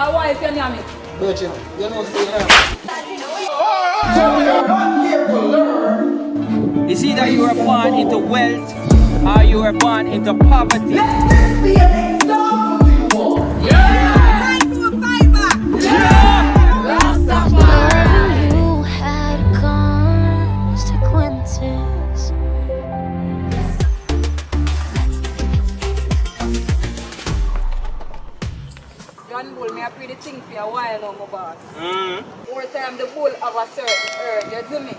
Cause why if you name it? Virgin, you know stay here. So we are not here to learn. It's either you are born into wealth or you are born into poverty. Let this be an example to you all. Yeah! Time for a fiber! Yeah! Rastafari! You had consequences. John Bull, me a pretty thing for a while now, my boss. More time the bull have a certain urge, you see me?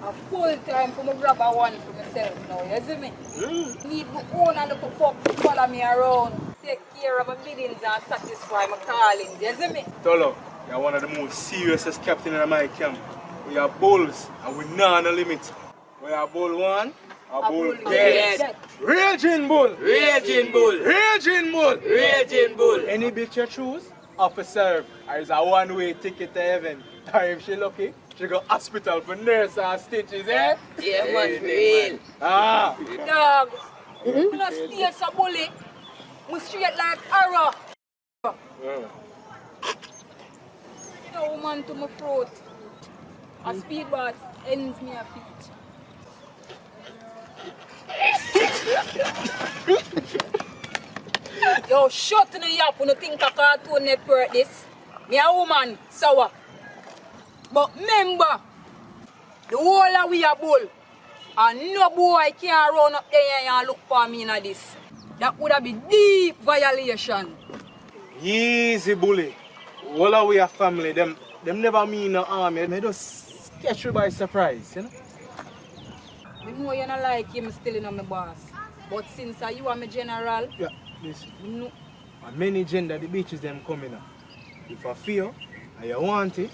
A full time for me grab a one for myself now, you see me? Need my own and look up to follow me around, take care of my biddings and satisfy my callings, you see me? Tollo, you're one of the most seriousest captain in my camp. We are bulls and we know no limit. We are bull one, a bull get. Raging bull! Raging bull! Raging bull! Raging bull! Any bitch you choose, off a serve. Or it's a one-way ticket to heaven. Or if she lucky, she go hospital for nurse and stitches, eh? Yeah, man, for real. Ah! Dog, me not steal some bully, me straight like arrow. You know, woman to my throat. A speedboat ends me a feet. Yo, shut in the yap when you think a Cartoon Network this. Me a woman, sour. But remember, the whole of we a bull. And no boy can run up there and look for me in this. That would have been deep violation. Easy bully. All of we are family, them never mean no harm. They just catch you by surprise, you know? I know you don't like him still in my boss. But since you are my general, Yeah, listen. no. And many gender, the bitches them coming up. If I feel and you want it,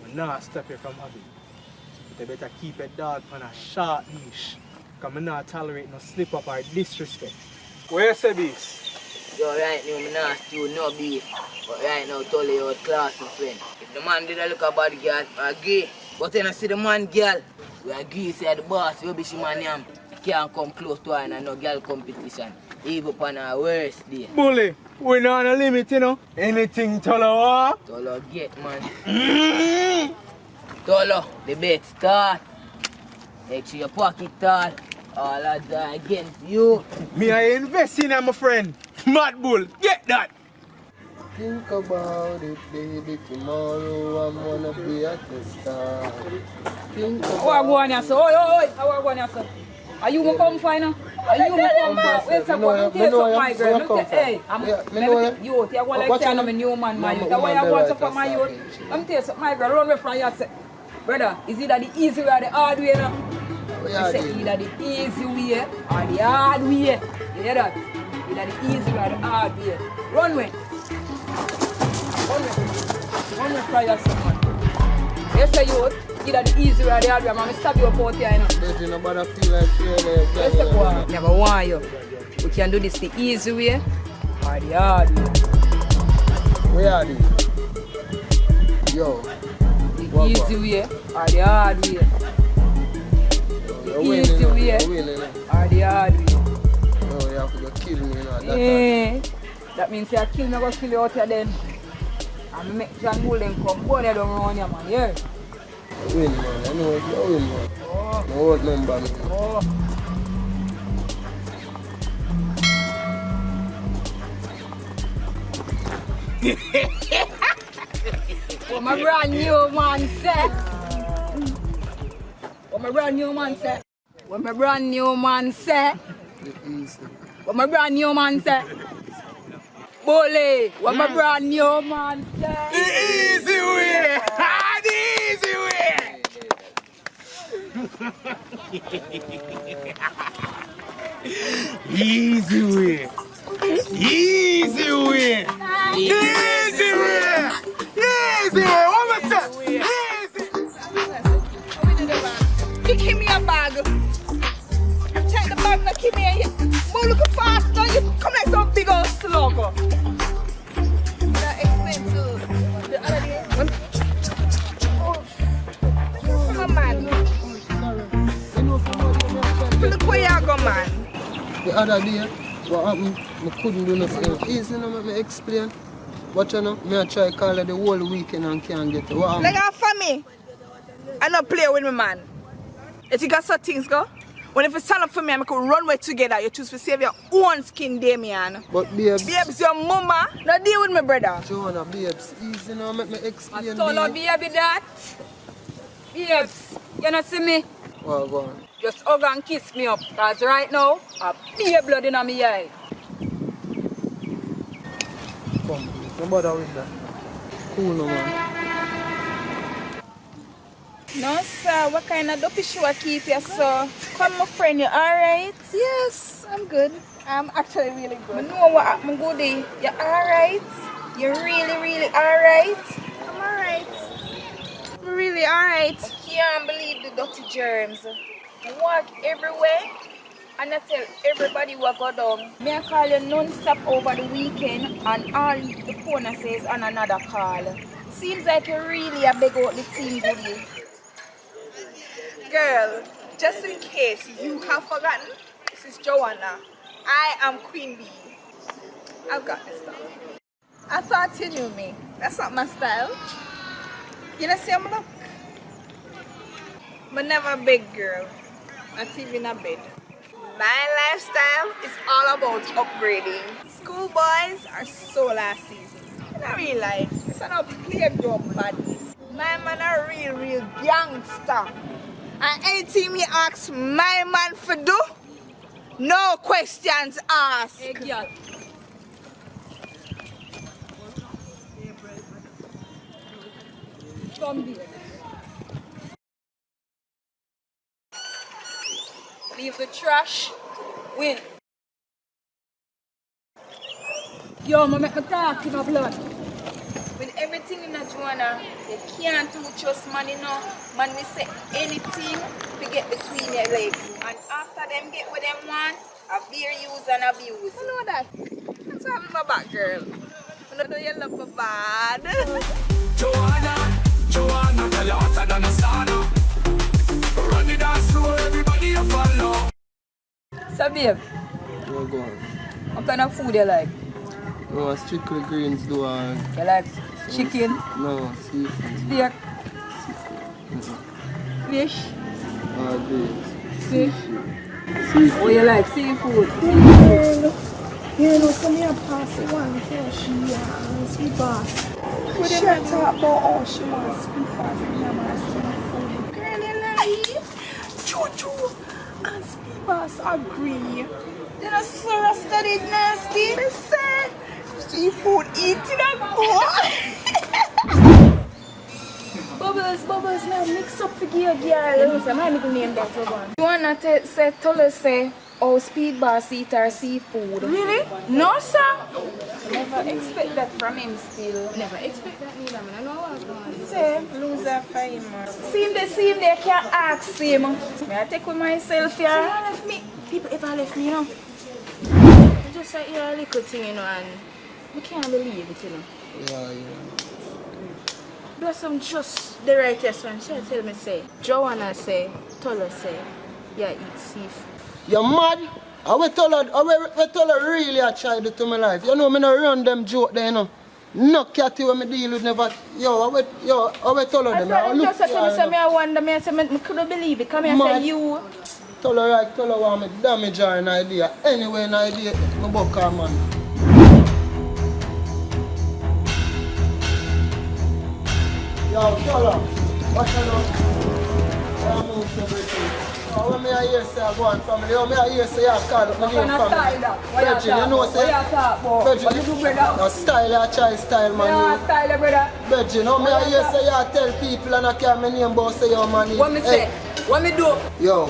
I'm not stop you from having it. But you better keep a dog on a short leash. Because I'm not tolerate no slip up or disrespect. Where you say this? Yo, right now, I'm not steal no beef. But right now, Tollo, you're class, my friend. If the man did a look at bad girl, I agree. But then I see the man girl, we agree, say the boss, we be she man yam. Can't come close to her and no girl competition. Even upon her worst day. Bully, we're not on a limit, you know. Anything Tollo, Tollo, get man. Tollo, the bet start. Make sure your pocket tall. All odds are against you. Me I invest in her, my friend. Mad bull, get that. Think about it, baby. Tomorrow I'm gonna be at the start. Think about How are you going here, sir? Oi, how are you going here, sir? Are you going to come find her? Are you going to come find her? Wait, sir, let me tell you something, my girl. Hey, I'm youth. You're going to say I'm a new man, my youth. That's why I want to for my youth. Let me tell you something, my girl. Run away from your set. Brother, is it the easy way or the hard way now? I say either the easy way or the hard way. You hear that? Either the easy way or the hard way. Run away. Run away from your set, man. Yes, sir, youth. Either the easy way or the hard way. I'm going to stab you up out here, you know. There's nobody feel like feeling. Yes, sir, boy. Never want you. We can do this the easy way or the hard way. Where are they? Yo. The easy way or the hard way. The easy way or the hard way. Oh, you have to go kill me, you know. That means you kill me, I go kill you out here then. And make John Bull then come. Go there down around here, man. Yeah. Win, man. I know you win, man. No old number, man. Oh. What my brand new man say? What my brand new man say? What my brand new man say? What my brand new man say? Bully, what my brand new man say? The easy way! The easy way! Easy way! Easy way! Easy way! Easy way! What was that? You give me a bag. Take the bag and give me a hit. Move looking faster. You come like some big old slug. That expensive. The other day. From a man. Look where you go, man. The other day, what happened? I couldn't do nothing. Easy, no, let me explain. What you know? Me I try call her the whole weekend and can't get her. What Like for me, I don't play with me, man. You think that's how things go? When if you stand up for me and we could run away together, you choose to save your own skin, Damien. But babes... Babes, your mama, not deal with me, brother. Joanna, babes, easy now, make me explain. I told her, baby, that. Babes, you not see me? Oh, go on. Just hug and kiss me up. Because right now, I be blood in my eye. Come, no bother with that. Cool no, man. No, sir. What kind of dopey shoe I keep you, sir? Come, my friend, you alright? Yes, I'm good. I'm actually really good. I know what I'm good. You're alright? You're really alright? I'm alright. I'm really alright. I can't believe the dirty germs. I walk everywhere and I tell everybody what go down. May I call you non-stop over the weekend and all the phone I say is on another call. Seems like you really a big out the team, goodie. Girl, just in case you have forgotten, this is Joanna. I am Queen Bee. I've got this stuff. I thought you knew me. That's not my style. You don't see how I look? But never a big girl. Not even a bed. My lifestyle is all about upgrading. Schoolboys are so last season. In real life, it's not playground badness. My man a real gangster. And anything you ask my man for do, no questions asked. Hey, girl. Come here. Leave the trash. Win. Yo, I'm make me talk in my blood. With everything in a Joanna, you can't too trust man, you know. Man, we say anything to get between their legs. And after them get what them want, abuse use and abuse. You know that? That's why I'm my back, girl. You know you love me bad. Joanna, tell you hotter than a sauna. Run the dance floor, everybody you follow. So, babe, Oh, go on. what kind of food you like? No, strictly greens do I. You like chicken, No, seafood. steak, fish, Beans. fish? Oh, you like seafood? You know, so me a pass it one for she sweet bass. She talk about how she wants sweet bass and me a seafood. Girl, you lie. Choo-choo and sweet bass agree. You know, Sarah studied nasty. They say seafood eating a boy. Bubbles, now mix up for gear, girl. My middle name that one. Joanna say, Tollo say, oh, speed bass eat her seafood. Really? No, sir. Never expect that from him still. Never expect that neither, man. I know what's going on. Say, loser for him. See him, I can't ask him. May I take with myself here? Left me. People ever left me, you know. Just like you're a little thing, you know, and I can't believe it, you know. Yeah. Do some just the righteous one. She tell me say, Joanna say, Tollo say, yeah, eat seafood. You mad? I will tell her really I tried it to my life. You know, me no run them joke there, you know. No catty when me deal with never. I will tell her them. I just said to me, say, I wonder, I couldn't believe it. Come here, say, you. Tell her want me damage her an idea. Anyway, an idea, my buck her, man. Yo, tell her. What you know? I move everything. When me hear say I go on family, when me hear say I call up my name family. Virgin, you know say. Virgin, no style, I try style, man. Style, brother. Virgin, how me hear say I tell people and I carry my name, but say your man. What me say? What me do? Yo,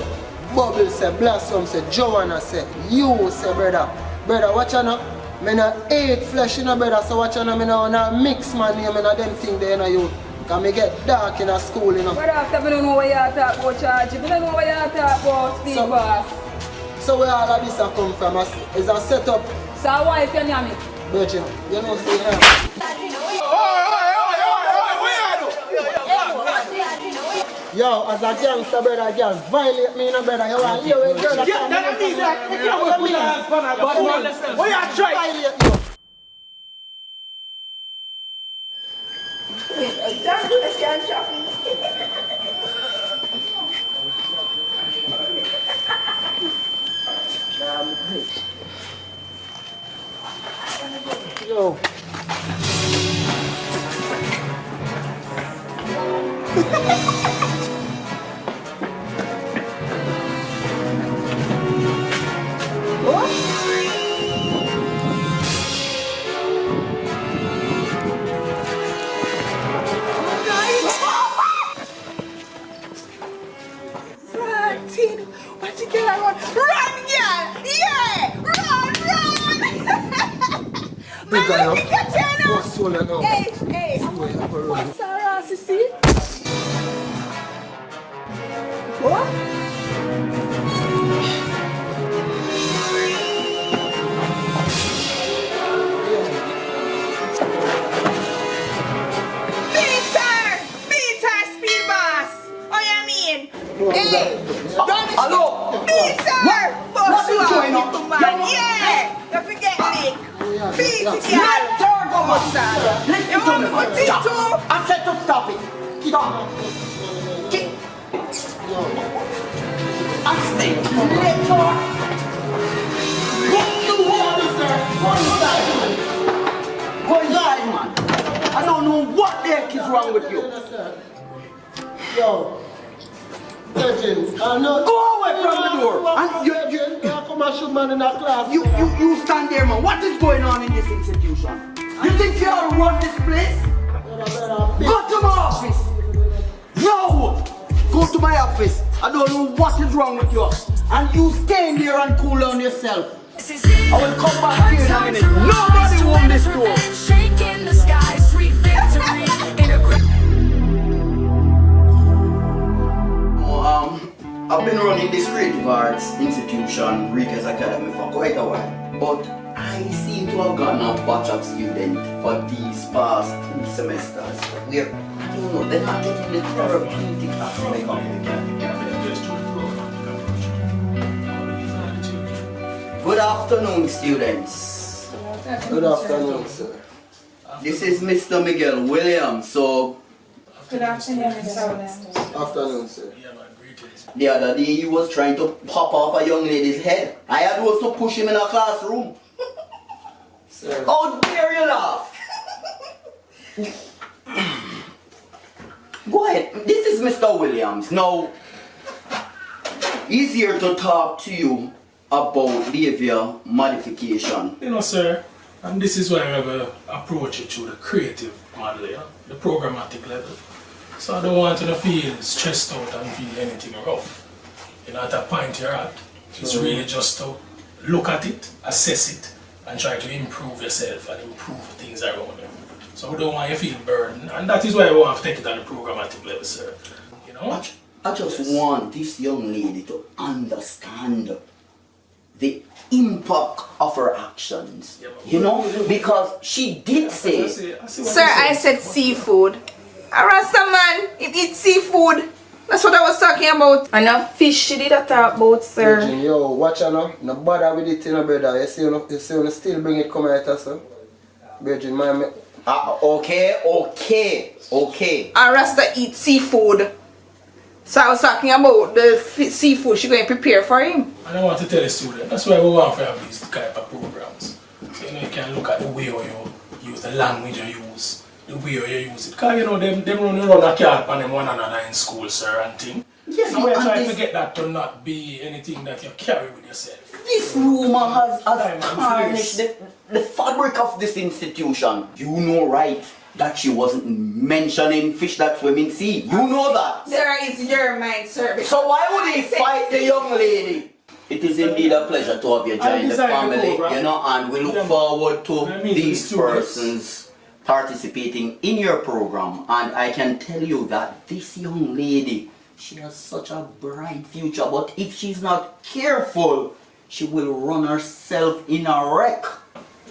Bubble say, Blossom say, Joanna say, you say, brother. Brother, watch you know. Me no eat flesh, you know, brother. So watch you know, me no mix my name and them thing there, you know, you. Because I get dark in a school, you know. Brother, after I don't know what you talk about, charge. I don't know what you talk about, speed boss. So where all of this come from? Is a setup. So why if you name it? Virgin, you know, say, yeah. Yo, as a gangster, brother, girl, violate me, no, brother. You want to hear a girl that come. What you try? Yo. What you get on? Run, yeah! Yeah! Run! Big guy, no? Hey, What's all that now? hey! What's Sarah, Sissy? What? Peter, speed boss. Oh, you mean? Hey, Hello? Peter! Boss, you going on? man. Yeah! You forget Nick. Peter, girl. Let her go, man. Listen You to want me. me to take Stop. two? I said to stop it. Stop. I say, let her go to water, sir. Go inside, man. Go inside, man. I don't know what the heck is wrong with you. Yo. Virgin, I'm not. Go away from the door. And you come and shoot man in that class. You stand there, man. What is going on in this institution? You think you ought to run this place? Go to my office. No! Go to my office. I don't know what is wrong with you. And you stay in there and cool down yourself. I will come back here in a minute. Nobody won this door. Shaking the sky, sweet victory in a I've been running this creative arts institution, Rika's Academy, for quite a while. But I seem to have gotten a batch of students for these past 2 semesters. Where, I don't know, they're not getting the therapeutic aspect of it. Good afternoon, students. Good afternoon, sir. This is Mr. Miguel Williams. So, Good afternoon, Mr. Williams. Afternoon, sir. the other day he was trying to pop off a young lady's head. I had was to push him in a classroom. Sir. How dare you laugh? Go ahead. This is Mr. Williams. Now, he's here to talk to you about behavior modification. You know, sir, and this is why I'm going to approach it through the creative model, you know, the programmatic level. So I don't want you to feel stressed out and feel anything rough. You know, at a point you're at, it's really just to look at it, assess it, and try to improve yourself and improve things around you. So we don't want you to feel burdened, and that is why we want to take it on the programmatic level, sir. You know? I just want this young lady to understand the impact of her actions. You know, because she did say, Sir, I said seafood. A Rasta man, he eats seafood. That's what I was talking about. And a fish she did a talk about, sir. Virgin, yo, watch her now. No bother with it, you know, brother. You see, you still bring it come out, sir. Virgin, man. okay. A Rasta eat seafood. So I was talking about the seafood she going to prepare for him. And I want to tell the student, that's why we want to have these type of programs. So you know, you can look at the way you use the language you use, the way you use it. Because you know, them run around a cat on them one another in school, sir, and thing. Yes, so we're and trying this- to get that to not be anything that you carry with yourself. this rumor has Time and tarnished the fabric of this institution. You know, right, that she wasn't mentioning fish that swim in sea. You know that. There is your mind, sir. So why would he fight the young lady? It is indeed a pleasure to have you join the family, you know, and we look forward to these persons participating in your program. And I can tell you that this young lady, she has such a bright future, but if she's not careful, she will run herself in a wreck.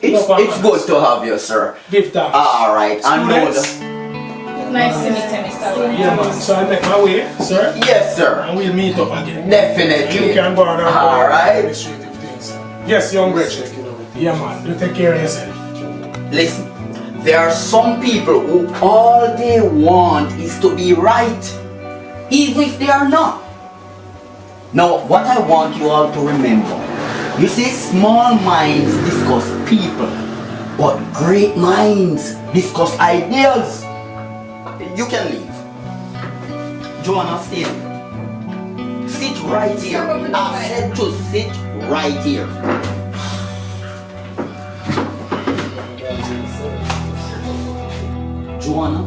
It's good to have you, sir. Give thanks. Alright, I know Students? that. Nice to meet you, Mr. Williams. Yeah, man. So I make my way, sir, Yes, sir. and we'll meet up again. Definitely. You can borrow Alright. administrative things. Yes, young Richard. Yeah, man. You take care of yourself. Listen, There are some people who all they want is to be right, even if they are not. Now, what I want you all to remember, you see, small minds discuss people, but great minds discuss ideas. You can leave. Joanna, stay. Sit right here. I said to sit right here. Joanna,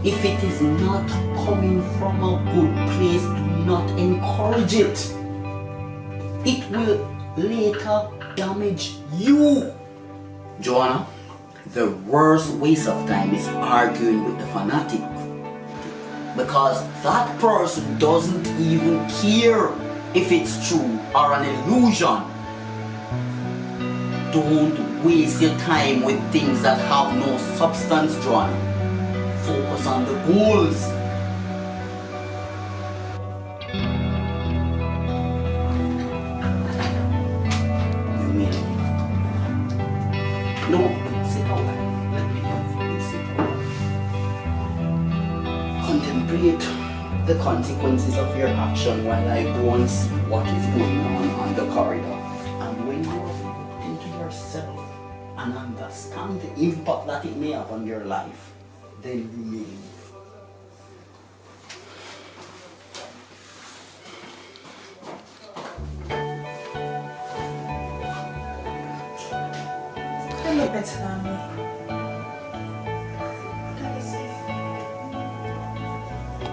if it is not coming from a good place, do not encourage it. It will later damage you. Joanna, the worst waste of time is arguing with the fanatic, because that person doesn't even care if it's true or an illusion. Don't waste your time with things that have no substance, Joanna. Focus on the goals. You may leave. No, sit down. Let me help you. Sit down. Contemplate the consequences of your action while I go and see what is going on the corridor. And when you are into yourself and understand the impact that it may have on your life, then you may leave. You look better than me. Let me see.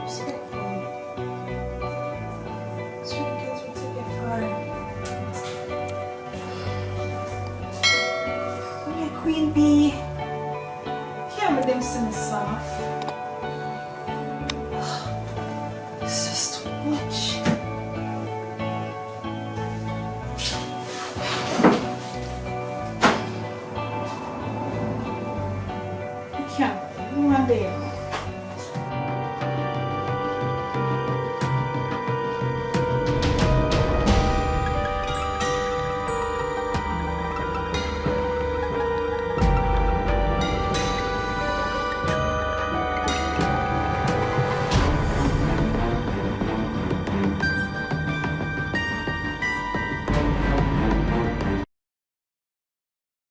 Respectful. Sweet kids will take it far. When you're queen bee, can't let them see me soft. It's just too much. I can't. You want there.